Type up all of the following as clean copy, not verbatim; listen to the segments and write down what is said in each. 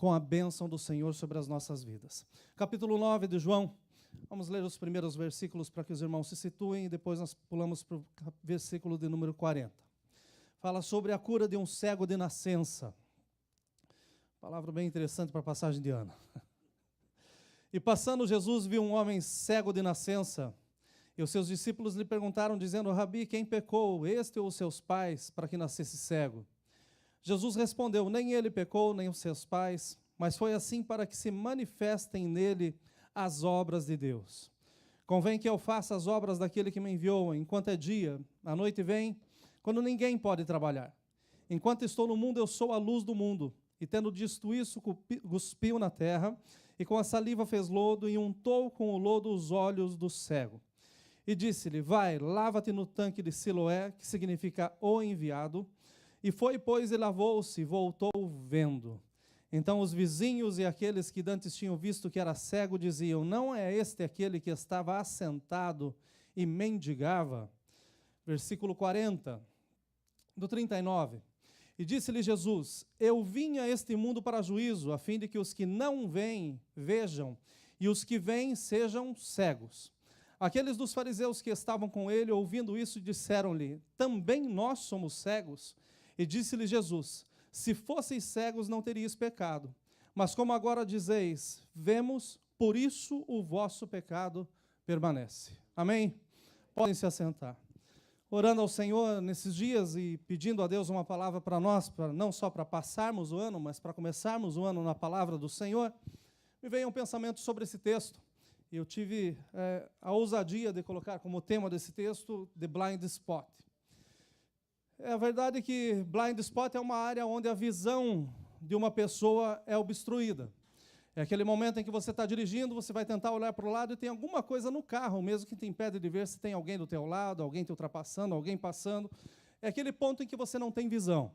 com a bênção do Senhor sobre as nossas vidas. Capítulo 9 de João, vamos ler os primeiros versículos para que os irmãos se situem e depois nós pulamos para o versículo de número 40. Fala sobre a cura de um cego de nascença. Palavra bem interessante para a passagem de ano. E passando Jesus viu um homem cego de nascença, e os seus discípulos lhe perguntaram, dizendo, Rabi, quem pecou, este ou os seus pais, para que nascesse cego? Jesus respondeu, nem ele pecou, nem os seus pais, mas foi assim para que se manifestem nele as obras de Deus. Convém que eu faça as obras daquele que me enviou, enquanto é dia, a noite vem, quando ninguém pode trabalhar. Enquanto estou no mundo, eu sou a luz do mundo. E tendo dito isso, cuspiu na terra, e com a saliva fez lodo, e untou com o lodo os olhos do cego. E disse-lhe, vai, lava-te no tanque de Siloé, que significa o enviado. E foi, pois, e lavou-se, e voltou vendo. Então os vizinhos e aqueles que dantes tinham visto que era cego, diziam, não é este aquele que estava assentado e mendigava? Versículo 40, do 39. E disse-lhe Jesus, eu vim a este mundo para juízo, a fim de que os que não veem, vejam, e os que veem sejam cegos. Aqueles dos fariseus que estavam com ele, ouvindo isso, disseram-lhe, também nós somos cegos? E disse-lhe Jesus, se fosseis cegos não teríeis pecado, mas como agora dizeis, vemos, por isso o vosso pecado permanece. Amém? Podem se assentar. Orando ao Senhor nesses dias e pedindo a Deus uma palavra para nós, não só para passarmos o ano, mas para começarmos o ano na palavra do Senhor, me veio um pensamento sobre esse texto. E eu tive a ousadia de colocar como tema desse texto, The Blind Spot. É a verdade que blind spot é uma área onde a visão de uma pessoa é obstruída. É aquele momento em que você está dirigindo, você vai tentar olhar para o lado e tem alguma coisa no carro, mesmo que te impede de ver se tem alguém do teu lado, alguém te ultrapassando, alguém passando. É aquele ponto em que você não tem visão.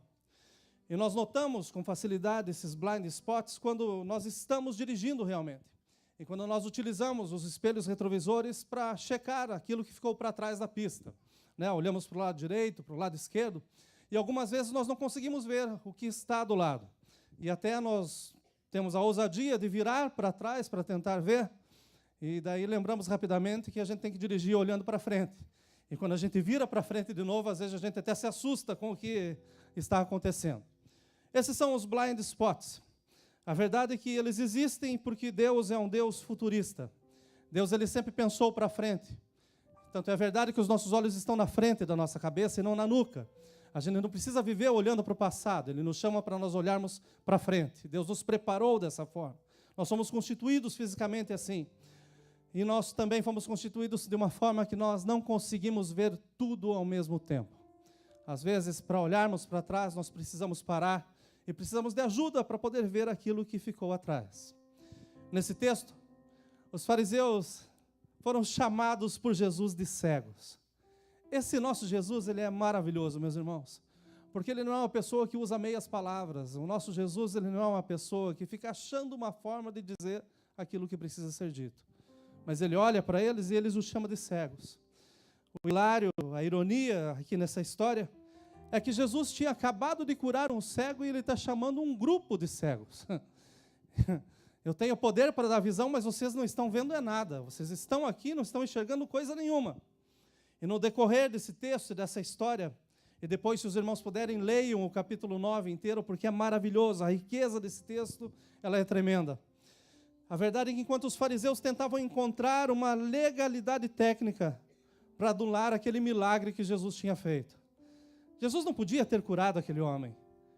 E nós notamos com facilidade esses blind spots quando nós estamos dirigindo realmente. E quando nós utilizamos os espelhos retrovisores para checar aquilo que ficou para trás da pista. Olhamos para o lado direito, para o lado esquerdo, e algumas vezes nós não conseguimos ver o que está do lado. E até nós temos a ousadia de virar para trás para tentar ver, e daí lembramos rapidamente que a gente tem que dirigir olhando para frente. E quando a gente vira para frente de novo, às vezes a gente até se assusta com o que está acontecendo. Esses são os blind spots. A verdade é que eles existem porque Deus é um Deus futurista. Deus ele sempre pensou para frente. Tanto é verdade que os nossos olhos estão na frente da nossa cabeça e não na nuca. A gente não precisa viver olhando para o passado, Ele nos chama para nós olharmos para frente. Deus nos preparou dessa forma. Nós somos constituídos fisicamente assim. E nós também fomos constituídos de uma forma que nós não conseguimos ver tudo ao mesmo tempo. Às vezes, para olharmos para trás, nós precisamos parar e precisamos de ajuda para poder ver aquilo que ficou atrás. Nesse texto, os fariseus foram chamados por Jesus de cegos. Esse nosso Jesus, ele é maravilhoso, meus irmãos, porque ele não é uma pessoa que usa meias palavras. O nosso Jesus, ele não é uma pessoa que fica achando uma forma de dizer aquilo que precisa ser dito. Mas ele olha para eles e eles os chama de cegos. O hilário, a ironia aqui nessa história, é que Jesus tinha acabado de curar um cego e ele está chamando um grupo de cegos. Eu tenho poder para dar visão, mas vocês não estão vendo nada. Vocês estão aqui, não estão enxergando coisa nenhuma. E no decorrer desse texto, dessa história, e depois, se os irmãos puderem, leiam o capítulo 9 inteiro, porque é maravilhoso. A riqueza desse texto, ela é tremenda. A verdade é que enquanto os fariseus tentavam encontrar uma legalidade técnica para anular aquele milagre que Jesus tinha feito. Jesus não podia ter curado aquele homem.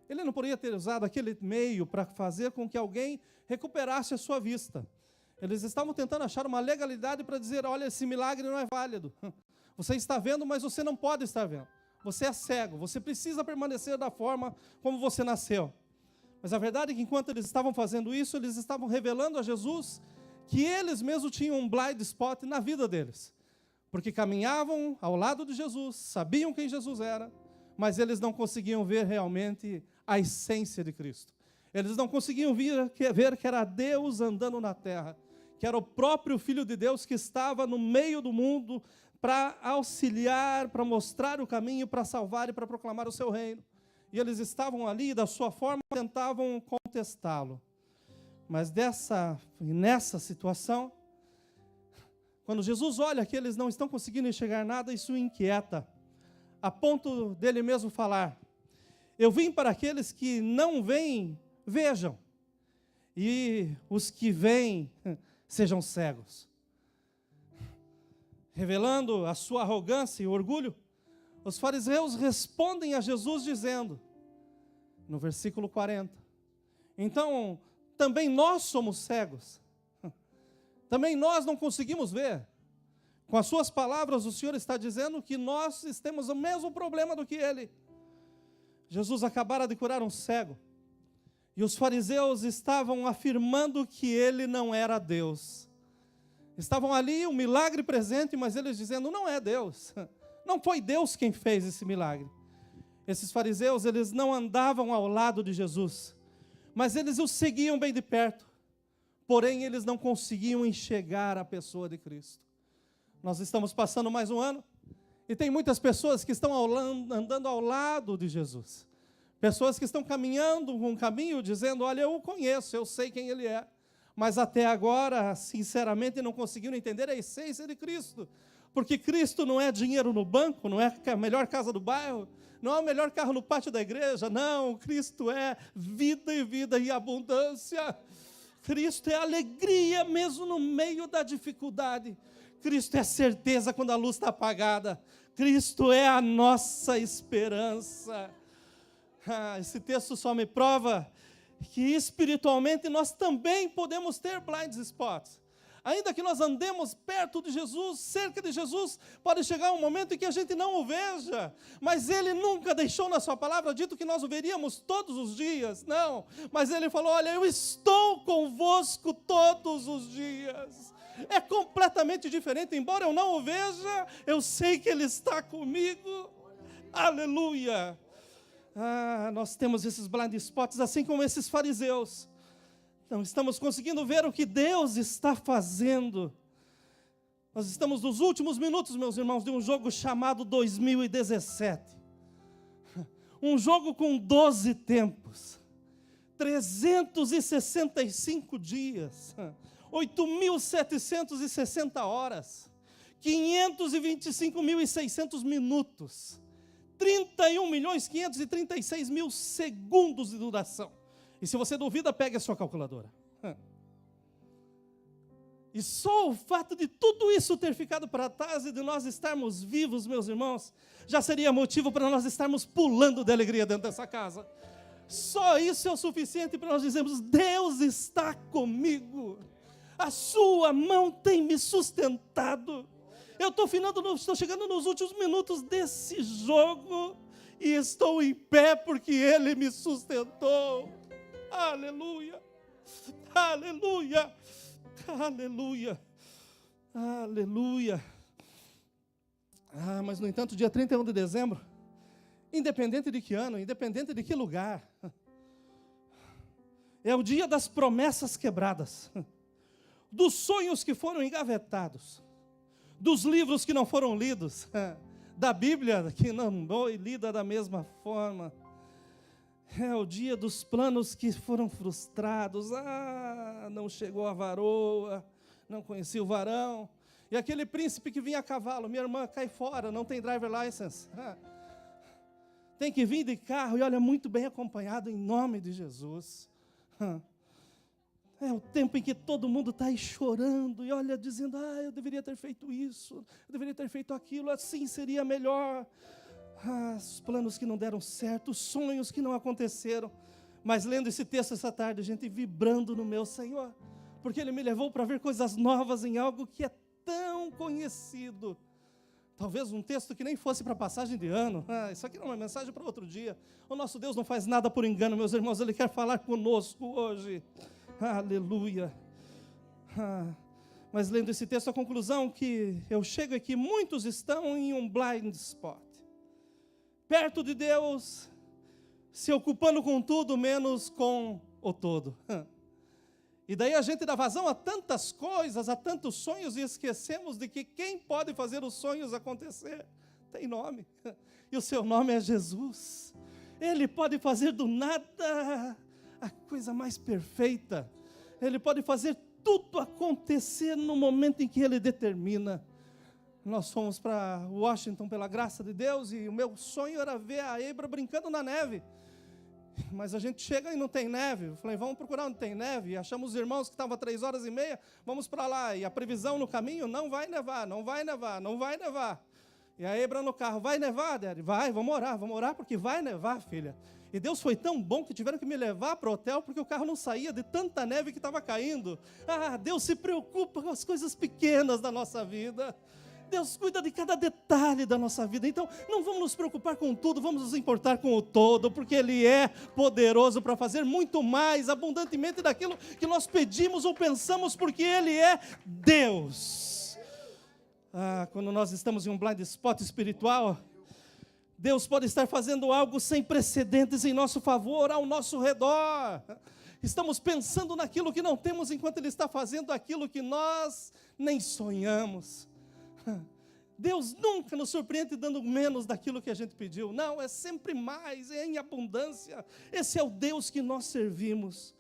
Ele não poderia ter usado aquele meio para fazer com que alguém recuperasse a sua vista. Eles estavam tentando achar uma legalidade para dizer, olha, esse milagre não é válido. Você está vendo, mas você não pode estar vendo. Você é cego, você precisa permanecer da forma como você nasceu. Mas a verdade é que enquanto eles estavam fazendo isso, eles estavam revelando a Jesus que eles mesmos tinham um blind spot na vida deles. Porque caminhavam ao lado de Jesus, sabiam quem Jesus era, mas eles não conseguiam ver realmente a essência de Cristo. Eles não conseguiam ver que era Deus andando na terra, que era o próprio Filho de Deus que estava no meio do mundo para auxiliar, para mostrar o caminho, para salvar e para proclamar o seu reino. E eles estavam ali, da sua forma, tentavam contestá-lo. Mas nessa situação, quando Jesus olha que eles não estão conseguindo enxergar nada, isso o inquieta, a ponto dele mesmo falar: eu vim para aqueles que não veem, vejam, e os que veem, sejam cegos. Revelando a sua arrogância e orgulho, os fariseus respondem a Jesus dizendo, no versículo 40, então, também nós somos cegos, também nós não conseguimos ver. Com as suas palavras, o Senhor está dizendo que nós temos o mesmo problema do que ele. Jesus acabara de curar um cego, e os fariseus estavam afirmando que ele não era Deus. Estavam ali, um milagre presente, mas eles dizendo, não é Deus. Não foi Deus quem fez esse milagre. Esses fariseus, eles não andavam ao lado de Jesus, mas eles o seguiam bem de perto. Porém, eles não conseguiam enxergar a pessoa de Cristo. Nós estamos passando mais um ano, e tem muitas pessoas que estão andando ao lado de Jesus. Pessoas que estão caminhando um caminho, dizendo, olha, eu o conheço, eu sei quem ele é. Mas até agora, sinceramente, não conseguiram entender a essência de Cristo. Porque Cristo não é dinheiro no banco, não é a melhor casa do bairro, não é o melhor carro no pátio da igreja, não. Cristo é vida e vida em abundância. Cristo é alegria mesmo no meio da dificuldade. Cristo é certeza quando a luz está apagada. Cristo é a nossa esperança. Esse texto só me prova que espiritualmente nós também podemos ter blind spots. Ainda que nós andemos perto de Jesus, cerca de Jesus, pode chegar um momento em que a gente não o veja, mas Ele nunca deixou na sua palavra dito que nós o veríamos todos os dias, não, mas Ele falou, olha, eu estou convosco todos os dias. É completamente diferente, embora eu não o veja, eu sei que Ele está comigo, aleluia. Nós temos esses blind spots, assim como esses fariseus. Não estamos conseguindo ver o que Deus está fazendo. Nós estamos nos últimos minutos, meus irmãos, de um jogo chamado 2017. Um jogo com 12 tempos, 365 dias, 8.760 horas, 525.600 minutos, 31.536.000 segundos de duração. E se você duvida, pegue a sua calculadora. E só o fato de tudo isso ter ficado para trás e de nós estarmos vivos, meus irmãos, já seria motivo para nós estarmos pulando de alegria dentro dessa casa. Só isso é o suficiente para nós dizermos, Deus está comigo. A sua mão tem me sustentado. Eu estou chegando nos últimos minutos desse jogo e estou em pé porque Ele me sustentou. Aleluia, aleluia, aleluia, aleluia. Mas no entanto, dia 31 de dezembro, independente de que ano, independente de que lugar, é o dia das promessas quebradas, dos sonhos que foram engavetados, dos livros que não foram lidos, da Bíblia que não foi lida da mesma forma. É o dia dos planos que foram frustrados. Não chegou a varoa, não conheci o varão. E aquele príncipe que vinha a cavalo, minha irmã, cai fora, não tem driver license. Tem que vir de carro, e olha, muito bem acompanhado, em nome de Jesus. É o tempo em que todo mundo está aí chorando, e olha, dizendo, eu deveria ter feito isso, eu deveria ter feito aquilo, assim seria melhor. Os planos que não deram certo, os sonhos que não aconteceram. Mas lendo esse texto essa tarde, gente, vibrando no meu Senhor, porque Ele me levou para ver coisas novas em algo que é tão conhecido. Talvez um texto que nem fosse para passagem de ano. Isso aqui não é uma mensagem para outro dia. O nosso Deus não faz nada por engano, meus irmãos. Ele quer falar conosco hoje. Aleluia. Mas lendo esse texto, a conclusão que eu chego é que muitos estão em um blind spot. Perto de Deus, se ocupando com tudo, menos com o todo. E daí a gente dá vazão a tantas coisas, a tantos sonhos, e esquecemos de que quem pode fazer os sonhos acontecer tem nome. E o seu nome é Jesus. Ele pode fazer do nada a coisa mais perfeita. Ele pode fazer tudo acontecer no momento em que Ele determina. Nós fomos para Washington pela graça de Deus e o meu sonho era ver a Ebra brincando na neve. Mas a gente chega e não tem neve. Eu falei, vamos procurar onde tem neve. E achamos os irmãos que estavam a 3h30, vamos para lá. E a previsão no caminho, não vai nevar, não vai nevar, não vai nevar. E a Ebra no carro, vai nevar, Daddy? Vai, vamos orar porque vai nevar, filha. E Deus foi tão bom que tiveram que me levar para o hotel porque o carro não saía de tanta neve que estava caindo. Deus se preocupa com as coisas pequenas da nossa vida. Deus cuida de cada detalhe da nossa vida. Então, não vamos nos preocupar com tudo, vamos nos importar com o todo, porque Ele é poderoso para fazer muito mais, abundantemente daquilo que nós pedimos ou pensamos, porque Ele é Deus. Quando nós estamos em um blind spot espiritual, Deus pode estar fazendo algo sem precedentes em nosso favor, ao nosso redor. Estamos pensando naquilo que não temos, enquanto Ele está fazendo aquilo que nós nem sonhamos. Deus nunca nos surpreende dando menos daquilo que a gente pediu. Não, é sempre mais, é em abundância. Esse é o Deus que nós servimos.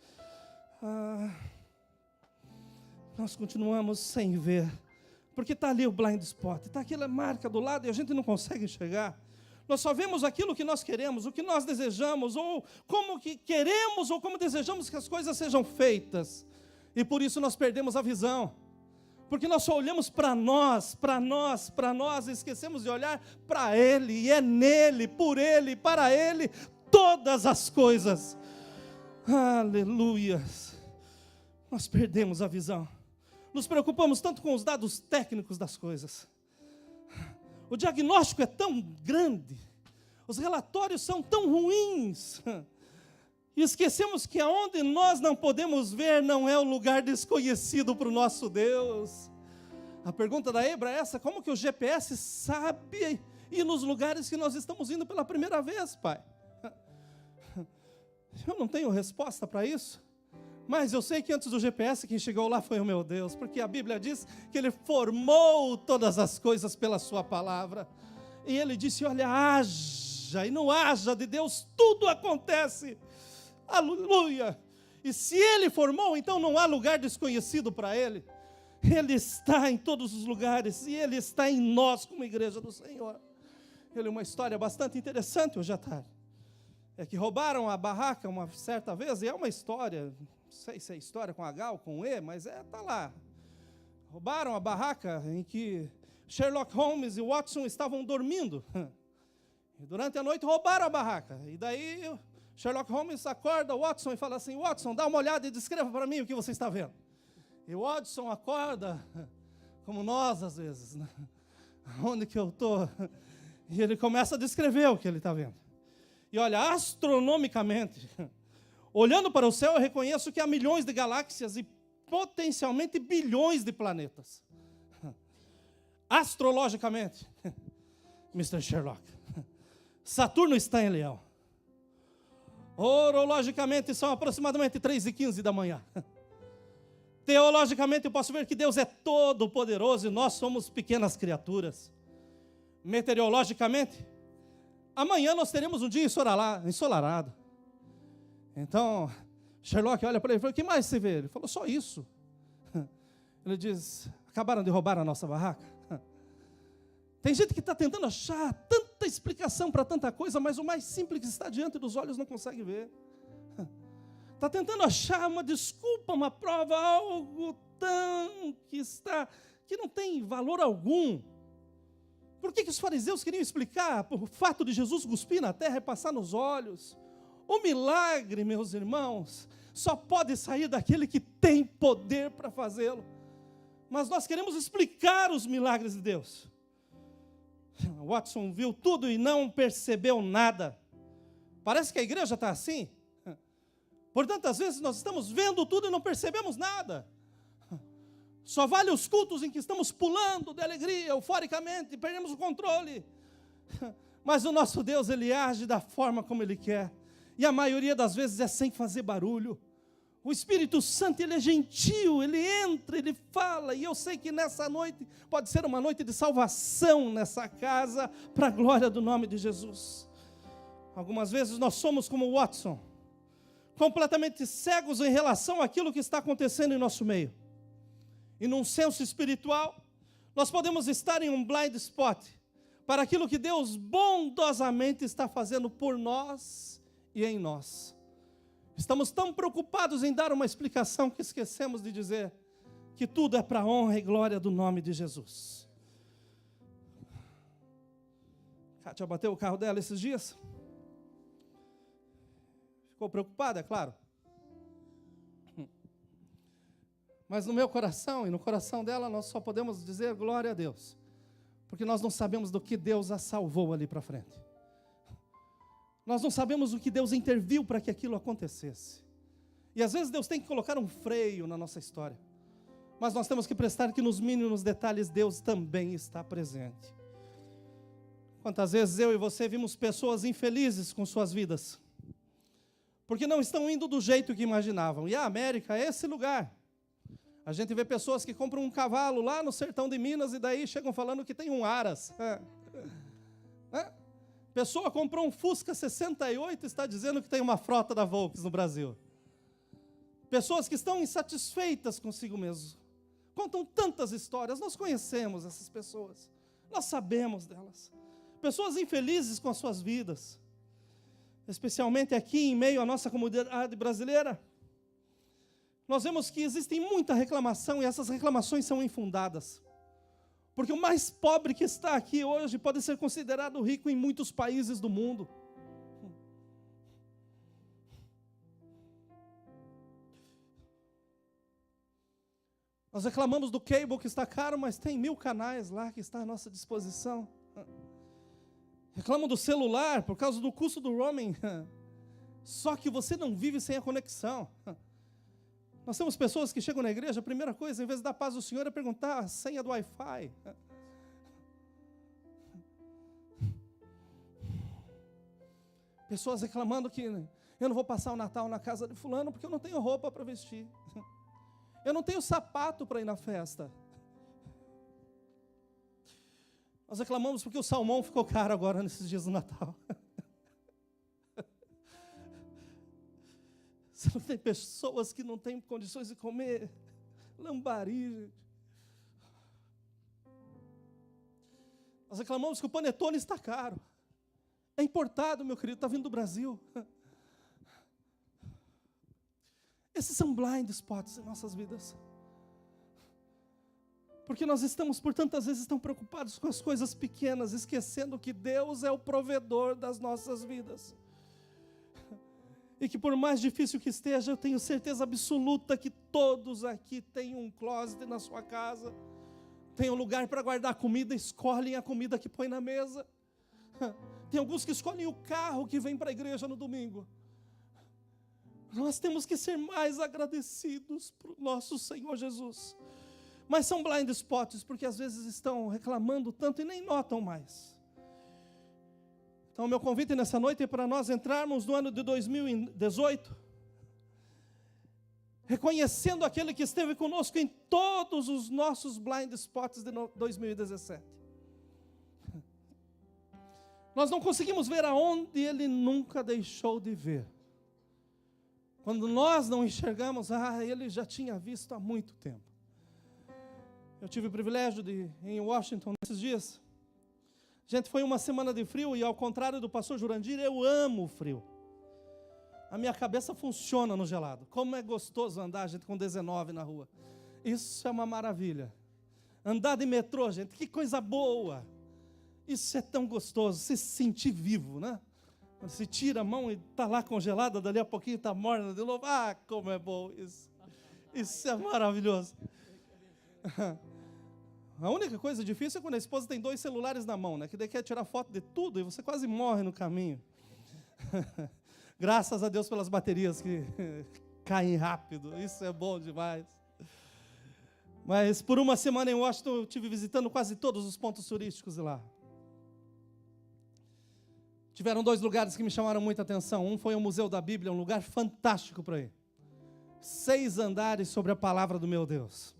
Nós continuamos sem ver, porque está ali o blind spot, está aquela marca do lado e a gente não consegue enxergar. Nós só vemos aquilo que nós queremos, o que nós desejamos, ou como que queremos, ou como desejamos que as coisas sejam feitas. E por isso nós perdemos a visão. Porque nós só olhamos para nós, e esquecemos de olhar para Ele, e é nele, por Ele, para Ele, todas as coisas. Aleluia! Nós perdemos a visão. Nos preocupamos tanto com os dados técnicos das coisas. O diagnóstico é tão grande, os relatórios são tão ruins, e esquecemos que aonde nós não podemos ver não é o lugar desconhecido para o nosso Deus. A pergunta da Ebra é essa: como que o GPS sabe ir nos lugares que nós estamos indo pela primeira vez, Pai? Eu não tenho resposta para isso, mas eu sei que antes do GPS quem chegou lá foi o meu Deus, porque a Bíblia diz que Ele formou todas as coisas pela sua palavra, e Ele disse, olha, haja, e no haja de Deus tudo acontece. Aleluia! E se Ele formou, então não há lugar desconhecido para Ele. Ele está em todos os lugares, e Ele está em nós como igreja do Senhor. Ele é uma história bastante interessante hoje à tarde. É que roubaram a barraca uma certa vez, e é uma história, não sei se é história com H ou com E, mas está lá. Roubaram a barraca em que Sherlock Holmes e Watson estavam dormindo. E durante a noite roubaram a barraca. E daí Sherlock Holmes acorda o Watson e fala assim, Watson, dá uma olhada e descreva para mim o que você está vendo. E o Watson acorda, como nós às vezes, né? Onde que eu estou? E ele começa a descrever o que ele está vendo. E olha, astronomicamente, olhando para o céu, eu reconheço que há milhões de galáxias e potencialmente bilhões de planetas. Astrologicamente, Mr. Sherlock, Saturno está em Leão. Orologicamente, são aproximadamente 3h15 da manhã. Teologicamente, eu posso ver que Deus é todo poderoso e nós somos pequenas criaturas. Meteorologicamente, amanhã nós teremos um dia ensolarado. Então, Sherlock olha para ele e fala, o que mais você vê? Ele falou, só isso. Ele diz, acabaram de roubar a nossa barraca. Tem gente que está tentando achar tanta explicação para tanta coisa, mas o mais simples que está diante dos olhos não consegue ver. Está tentando achar uma desculpa, uma prova, algo tão que não tem valor algum. Por que os fariseus queriam explicar o fato de Jesus cuspir na terra e passar nos olhos? O milagre, meus irmãos, só pode sair daquele que tem poder para fazê-lo. Mas nós queremos explicar os milagres de Deus. Watson viu tudo e não percebeu nada. Parece que a igreja está assim. Por tantas vezes nós estamos vendo tudo e não percebemos nada. Só vale os cultos em que estamos pulando de alegria, euforicamente, e perdemos o controle. Mas o nosso Deus, Ele age da forma como Ele quer. E a maioria das vezes é sem fazer barulho. O Espírito Santo, Ele é gentil, Ele entra, Ele fala. E eu sei que nessa noite pode ser uma noite de salvação nessa casa, para a glória do nome de Jesus. Algumas vezes nós somos como Watson. completamente cegos em relação àquilo que está acontecendo em nosso meio. E num senso espiritual, nós podemos estar em um blind spot para aquilo que Deus bondosamente está fazendo por nós e em nós. Estamos tão preocupados em dar uma explicação que esquecemos de dizer que tudo é para a honra e glória do nome de Jesus. Kátia bateu o carro dela esses dias. Ficou preocupada, é claro. Mas no meu coração e no coração dela, nós só podemos dizer glória a Deus. Porque nós não sabemos do que Deus a salvou ali para frente. Nós não sabemos o que Deus interviu para que aquilo acontecesse. E às vezes Deus tem que colocar um freio na nossa história. Mas nós temos que prestar que nos mínimos detalhes Deus também está presente. Quantas vezes eu e você vimos pessoas infelizes com suas vidas, porque não estão indo do jeito que imaginavam. E a América é esse lugar. A gente vê pessoas que compram um cavalo lá no sertão de Minas e daí chegam falando que tem um Aras. Pessoa comprou um Fusca 68 e está dizendo que tem uma frota da Volks no Brasil. Pessoas que estão insatisfeitas consigo mesmo. Contam tantas histórias, nós conhecemos essas pessoas. Nós sabemos delas. Pessoas infelizes com as suas vidas. Especialmente aqui em meio à nossa comunidade brasileira. Nós vemos que existe muita reclamação e essas reclamações são infundadas. Porque o mais pobre que está aqui hoje pode ser considerado rico em muitos países do mundo. Nós reclamamos do cable que está caro, mas tem 1000 canais lá que está à nossa disposição. Reclamam do celular por causa do custo do roaming. Só que você não vive sem a conexão. Nós temos pessoas que chegam na igreja, a primeira coisa, em vez de dar paz ao Senhor, é perguntar a senha do Wi-Fi. Pessoas reclamando que eu não vou passar o Natal na casa de fulano porque eu não tenho roupa para vestir. Eu não tenho sapato para ir na festa. Nós reclamamos porque o salmão ficou caro agora nesses dias do Natal. Você não tem pessoas que não têm condições de comer lambari, gente. Nós reclamamos que o panetone está caro. É importado, meu querido, está vindo do Brasil. Esses são blind spots em nossas vidas. Porque nós estamos, por tantas vezes, tão preocupados com as coisas pequenas, esquecendo que Deus é o provedor das nossas vidas. E que por mais difícil que esteja, eu tenho certeza absoluta que todos aqui têm um closet na sua casa, têm um lugar para guardar comida, escolhem a comida que põe na mesa. Tem alguns que escolhem o carro que vem para a igreja no domingo. Nós temos que ser mais agradecidos para o nosso Senhor Jesus. Mas são blind spots, porque às vezes estão reclamando tanto e nem notam mais. Então, o meu convite nessa noite é para nós entrarmos no ano de 2018, reconhecendo aquele que esteve conosco em todos os nossos blind spots de 2017. Nós não conseguimos ver aonde Ele nunca deixou de ver. Quando nós não enxergamos, Ele já tinha visto há muito tempo. Eu tive o privilégio de ir em Washington nesses dias. Gente, foi uma semana de frio e ao contrário do pastor Jurandir, eu amo o frio. A minha cabeça funciona no gelado. Como é gostoso andar, gente, com 19 na rua. Isso é uma maravilha. Andar de metrô, gente, que coisa boa. Isso é tão gostoso, se sentir vivo, né? Quando se tira a mão e está lá congelada, dali a pouquinho está morna de novo. Como é bom isso. Isso é maravilhoso. A única coisa difícil é quando a esposa tem 2 celulares na mão, né? Que daí quer tirar foto de tudo e você quase morre no caminho. Graças a Deus pelas baterias que caem rápido. Isso é bom demais. Mas por uma semana em Washington eu estive visitando quase todos os pontos turísticos de lá. Tiveram 2 lugares que me chamaram muita atenção. Um foi o Museu da Bíblia, um lugar fantástico para ir. 6 andares sobre a palavra do meu Deus.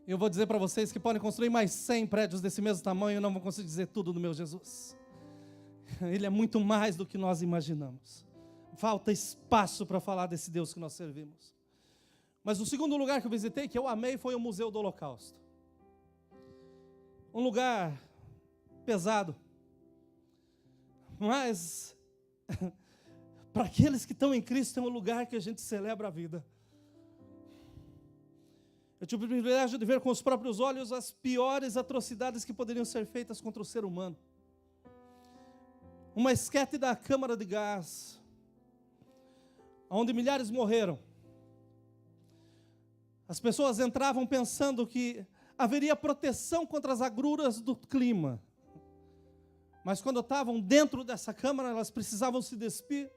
Eu vou dizer para vocês que podem construir mais 100 prédios desse mesmo tamanho e não vão conseguir dizer tudo do meu Jesus. Ele é muito mais do que nós imaginamos. Falta espaço para falar desse Deus que nós servimos. Mas o segundo lugar que eu visitei, que eu amei, foi o Museu do Holocausto. Um lugar pesado. Mas, para aqueles que estão em Cristo, é um lugar que a gente celebra a vida. Eu tive o privilégio de ver com os próprios olhos as piores atrocidades que poderiam ser feitas contra o ser humano. Uma esquete da câmara de gás, onde milhares morreram. As pessoas entravam pensando que haveria proteção contra as agruras do clima. Mas quando estavam dentro dessa câmara, elas precisavam se despir,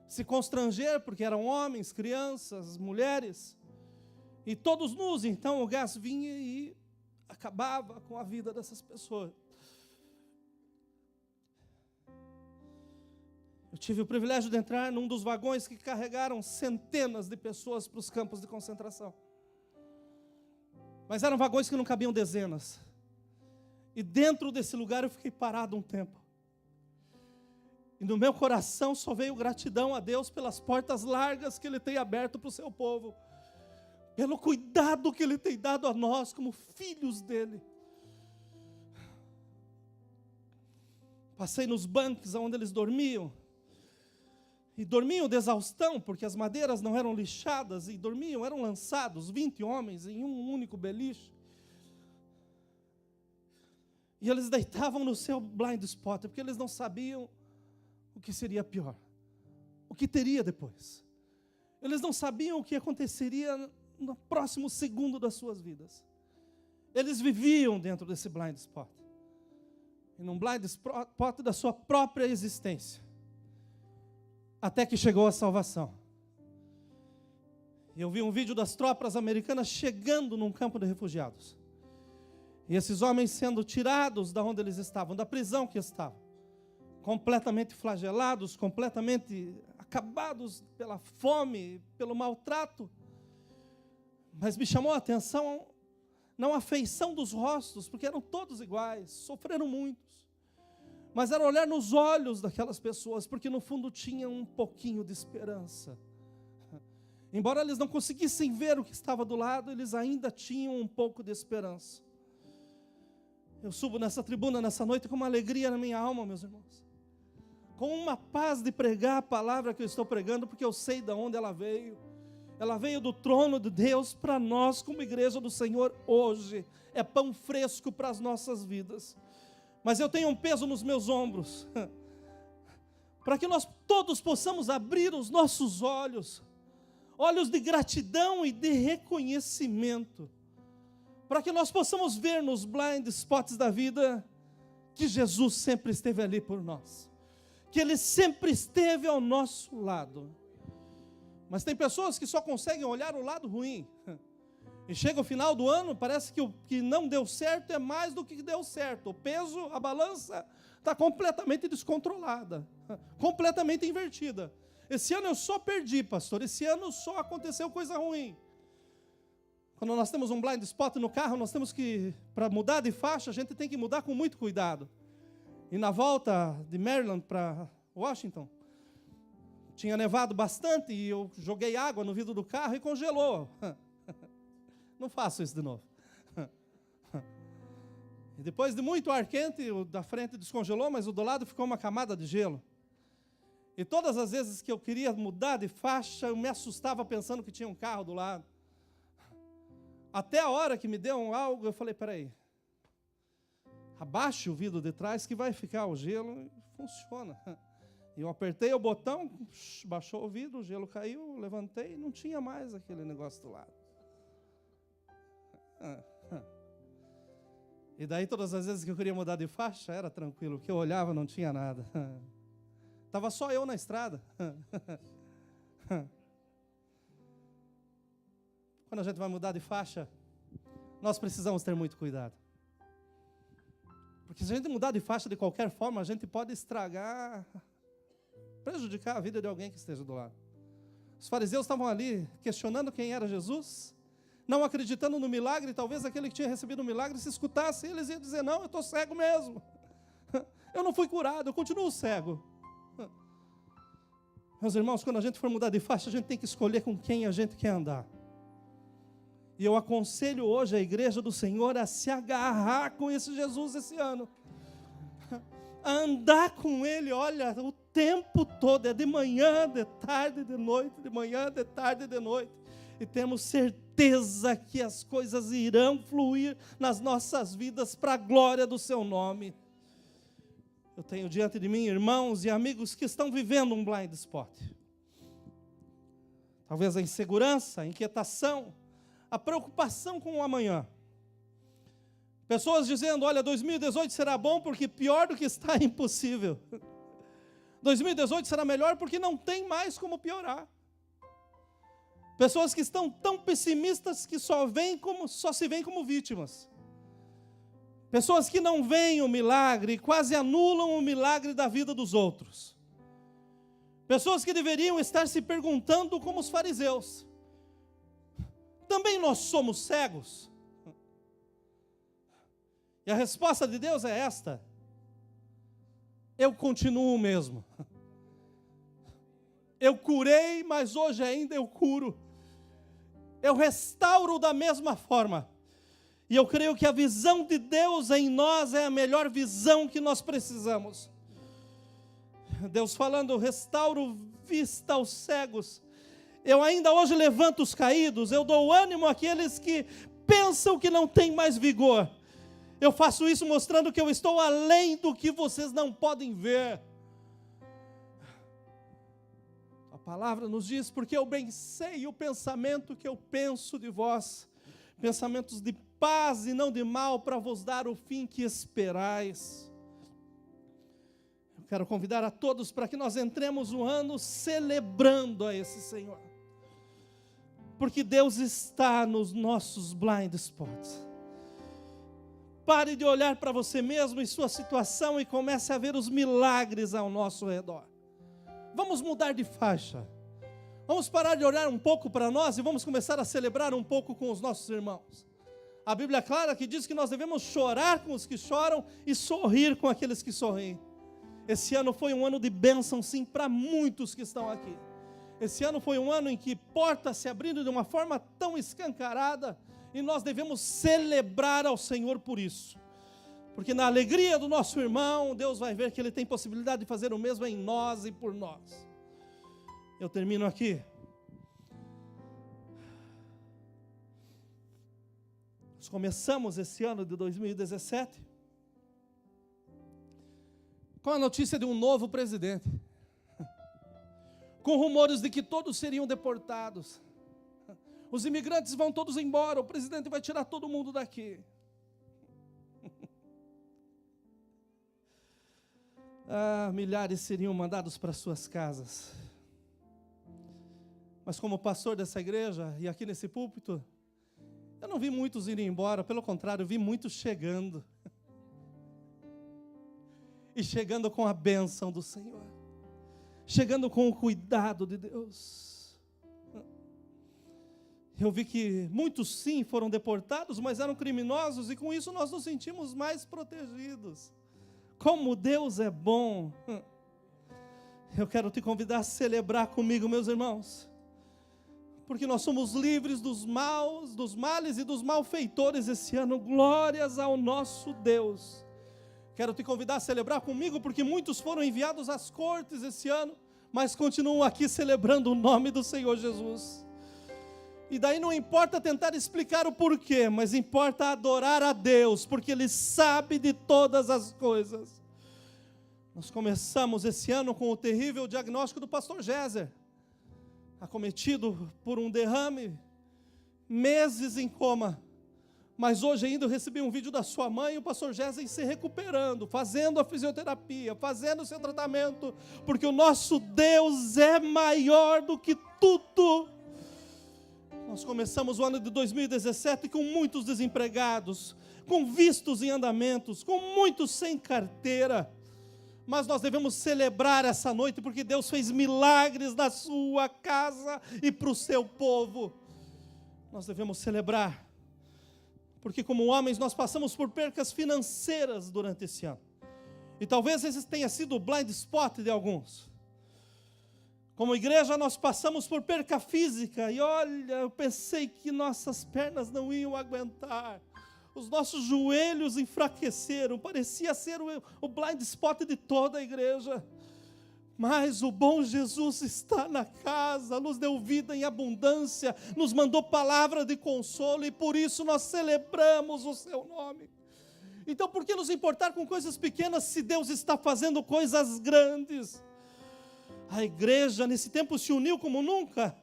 se constranger, porque eram homens, crianças, mulheres, e todos nus. Então o gás vinha e acabava com a vida dessas pessoas. Eu tive o privilégio de entrar num dos vagões que carregaram centenas de pessoas para os campos de concentração. Mas eram vagões que não cabiam dezenas. E dentro desse lugar eu fiquei parado um tempo. E no meu coração só veio gratidão a Deus pelas portas largas que Ele tem aberto para o seu povo. Pelo cuidado que Ele tem dado a nós como filhos dEle. Passei nos bancos onde eles dormiam. E dormiam de exaustão, porque as madeiras não eram lixadas. E dormiam, eram lançados 20 homens em um único beliche. E eles deitavam no seu blind spot, porque eles não sabiam o que seria pior. O que teria depois. Eles não sabiam o que aconteceria no próximo segundo das suas vidas. Eles viviam dentro desse blind spot. E num blind spot da sua própria existência. Até que chegou a salvação. E eu vi um vídeo das tropas americanas chegando num campo de refugiados. E esses homens sendo tirados da onde eles estavam, da prisão que estavam. Completamente flagelados, completamente acabados pela fome, pelo maltrato. Mas me chamou a atenção, não a feição dos rostos, porque eram todos iguais, sofreram muitos. Mas era olhar nos olhos daquelas pessoas, porque no fundo tinham um pouquinho de esperança. Embora eles não conseguissem ver o que estava do lado, eles ainda tinham um pouco de esperança. Eu subo nessa tribuna nessa noite com uma alegria na minha alma, meus irmãos. Com uma paz de pregar a palavra que eu estou pregando, porque eu sei de onde ela veio. Ela veio do trono de Deus para nós, como igreja do Senhor, hoje. É pão fresco para as nossas vidas. Mas eu tenho um peso nos meus ombros, para que nós todos possamos abrir os nossos olhos, olhos de gratidão e de reconhecimento, para que nós possamos ver nos blind spots da vida, que Jesus sempre esteve ali por nós, que Ele sempre esteve ao nosso lado. Mas tem pessoas que só conseguem olhar o lado ruim, e chega o final do ano, parece que o que não deu certo é mais do que deu certo. O peso, a balança, está completamente descontrolada, completamente invertida. Esse ano eu só perdi, pastor. Esse ano só aconteceu coisa ruim. Quando nós temos um blind spot no carro, nós temos que, para mudar de faixa, a gente tem que mudar com muito cuidado. E na volta de Maryland para Washington, tinha nevado bastante e eu joguei água no vidro do carro e congelou. Não faço isso de novo. E depois de muito ar quente, o da frente descongelou, mas o do lado ficou uma camada de gelo. E todas as vezes que eu queria mudar de faixa, eu me assustava pensando que tinha um carro do lado. Até a hora que me deu algo, eu falei, peraí. Abaixe o vidro de trás que vai ficar o gelo e funciona. E eu apertei o botão, baixou o vidro, o gelo caiu, levantei e não tinha mais aquele negócio do lado. E daí todas as vezes que eu queria mudar de faixa, era tranquilo, porque eu olhava não tinha nada. Estava só eu na estrada. Quando a gente vai mudar de faixa, nós precisamos ter muito cuidado. Porque se a gente mudar de faixa de qualquer forma, a gente pode estragar, prejudicar a vida de alguém que esteja do lado. Os fariseus estavam ali questionando quem era Jesus, não acreditando no milagre. Talvez aquele que tinha recebido o milagre, se escutasse, eles iam dizer, não, eu estou cego mesmo. Eu não fui curado, eu continuo cego. Meus irmãos, quando a gente for mudar de faixa, a gente tem que escolher com quem a gente quer andar. E eu aconselho hoje a igreja do Senhor a se agarrar com esse Jesus esse ano. A andar com Ele, olha, o tempo todo, é de manhã, de tarde, de noite, de manhã, de tarde, de noite. E temos certeza que as coisas irão fluir nas nossas vidas para a glória do Seu nome. Eu tenho diante de mim irmãos e amigos que estão vivendo um blind spot. Talvez a insegurança, a inquietação, a preocupação com o amanhã. Pessoas dizendo, olha, 2018 será bom porque pior do que está é impossível. 2018 será melhor porque não tem mais como piorar. Pessoas que estão tão pessimistas que só se veem como vítimas. Pessoas que não veem o milagre, quase anulam o milagre da vida dos outros. Pessoas que deveriam estar se perguntando como os fariseus. Também nós somos cegos? E a resposta de Deus é esta: eu continuo o mesmo. Eu curei, mas hoje ainda eu curo. Eu restauro da mesma forma. E eu creio que a visão de Deus em nós é a melhor visão que nós precisamos. Deus falando, restauro vista aos cegos. Eu ainda hoje levanto os caídos, eu dou ânimo àqueles que pensam que não têm mais vigor. Eu faço isso mostrando que eu estou além do que vocês não podem ver. A palavra nos diz, porque eu bem sei o pensamento que eu penso de vós, pensamentos de paz e não de mal, para vos dar o fim que esperais. Eu quero convidar a todos para que nós entremos o ano celebrando a esse Senhor. Porque Deus está nos nossos blind spots. Pare de olhar para você mesmo e sua situação e comece a ver os milagres ao nosso redor. Vamos mudar de faixa. Vamos parar de olhar um pouco para nós e vamos começar a celebrar um pouco com os nossos irmãos. A Bíblia é clara que diz que nós devemos chorar com os que choram e sorrir com aqueles que sorriem. Esse ano foi um ano de bênção, sim, para muitos que estão aqui. Esse ano foi um ano em que portas se abriram de uma forma tão escancarada e nós devemos celebrar ao Senhor por isso. Porque na alegria do nosso irmão, Deus vai ver que Ele tem possibilidade de fazer o mesmo em nós e por nós. Eu termino aqui. Nós começamos esse ano de 2017 com a notícia de um novo presidente, com rumores de que todos seriam deportados. Os imigrantes vão todos embora, o presidente vai tirar todo mundo daqui. Milhares seriam mandados para suas casas. Mas como pastor dessa igreja, e aqui nesse púlpito, eu não vi muitos irem embora, pelo contrário, eu vi muitos chegando. E chegando com a bênção do Senhor. Chegando com o cuidado de Deus. Eu vi que muitos sim foram deportados, mas eram criminosos, e com isso nós nos sentimos mais protegidos. Como Deus é bom. Eu quero te convidar a celebrar comigo, meus irmãos. Porque nós somos livres dos males e dos malfeitores esse ano. Glórias ao nosso Deus. Quero te convidar a celebrar comigo, porque muitos foram enviados às cortes esse ano, mas continuam aqui celebrando o nome do Senhor Jesus. E daí não importa tentar explicar o porquê, mas importa adorar a Deus, porque Ele sabe de todas as coisas. Nós começamos esse ano com o terrível diagnóstico do pastor Géser, acometido por um derrame, meses em coma. Mas hoje ainda eu recebi um vídeo da sua mãe, o pastor Géser se recuperando, fazendo a fisioterapia, fazendo o seu tratamento, porque o nosso Deus é maior do que tudo. Nós começamos o ano de 2017 com muitos desempregados, com vistos em andamentos, com muitos sem carteira. Mas nós devemos celebrar essa noite, porque Deus fez milagres na sua casa e para o seu povo. Nós devemos celebrar, porque como homens nós passamos por percas financeiras durante esse ano. E talvez esse tenha sido o blind spot de alguns. Como igreja, nós passamos por perca física. E olha, eu pensei que nossas pernas não iam aguentar. Os nossos joelhos enfraqueceram. Parecia ser o blind spot de toda a igreja. Mas o bom Jesus está na casa, nos deu vida em abundância, nos mandou palavra de consolo, e por isso nós celebramos o seu nome. Então, por que nos importar com coisas pequenas se Deus está fazendo coisas grandes? A igreja nesse tempo se uniu como nunca,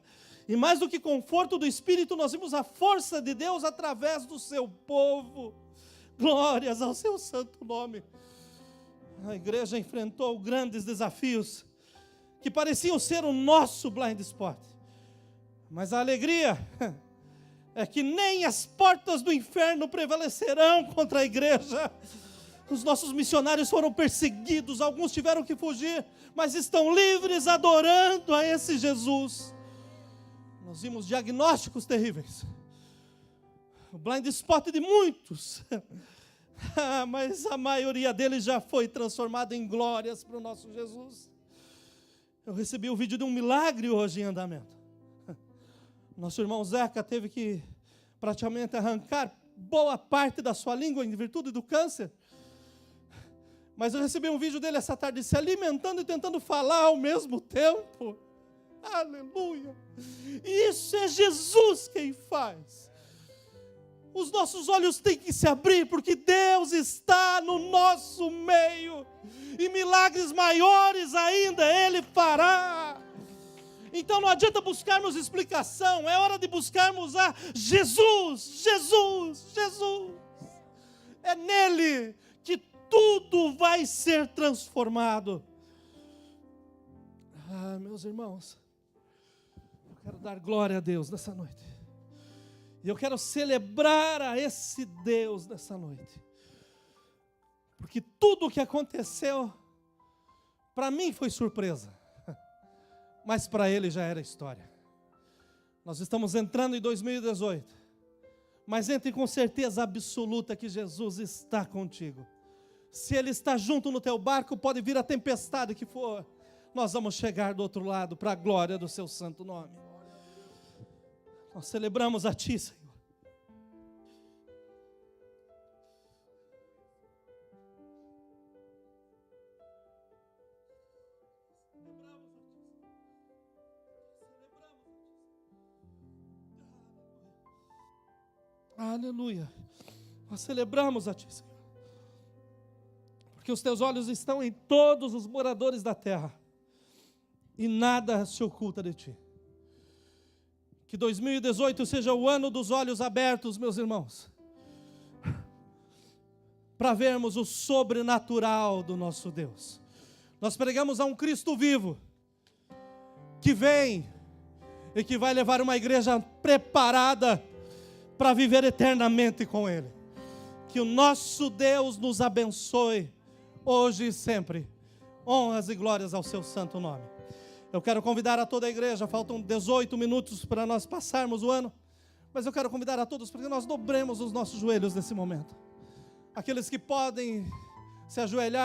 e mais do que conforto do Espírito, nós vimos a força de Deus através do seu povo. Glórias ao seu santo nome. A igreja enfrentou grandes desafios que pareciam ser o nosso blind spot. Mas a alegria é que nem as portas do inferno prevalecerão contra a igreja. Os nossos missionários foram perseguidos, alguns tiveram que fugir, mas estão livres adorando a esse Jesus. Nós vimos diagnósticos terríveis, o blind spot de muitos, mas a maioria deles já foi transformada em glórias para o nosso Jesus. Eu recebi o vídeo de um milagre hoje em andamento. Nosso irmão Zeca teve que praticamente arrancar boa parte da sua língua em virtude do câncer. Mas eu recebi um vídeo dele essa tarde se alimentando e tentando falar ao mesmo tempo. Aleluia! Isso é Jesus quem faz. Os nossos olhos têm que se abrir, porque Deus está no nosso meio. E milagres maiores ainda Ele fará. Então não adianta buscarmos explicação, é hora de buscarmos a Jesus, Jesus, Jesus. É nele que tudo vai ser transformado. Meus irmãos, eu quero dar glória a Deus nessa noite. E eu quero celebrar a esse Deus nessa noite. Porque tudo o que aconteceu, para mim foi surpresa. Mas para ele já era história. Nós estamos entrando em 2018. Mas entre com certeza absoluta que Jesus está contigo. Se Ele está junto no teu barco, pode vir a tempestade que for. Nós vamos chegar do outro lado para a glória do seu santo nome. Nós celebramos a Ti, Senhor. Aleluia. Nós celebramos a Ti, Senhor. Porque os Teus olhos estão em todos os moradores da terra. E nada se oculta de Ti. Que 2018 seja o ano dos olhos abertos, meus irmãos. Para vermos o sobrenatural do nosso Deus. Nós pregamos a um Cristo vivo. Que vem e que vai levar uma igreja preparada para viver eternamente com Ele. Que o nosso Deus nos abençoe, hoje e sempre. Honras e glórias ao seu santo nome. Eu quero convidar a toda a igreja, faltam 18 minutos para nós passarmos o ano, mas eu quero convidar a todos para que nós dobremos os nossos joelhos nesse momento. Aqueles que podem se ajoelhar,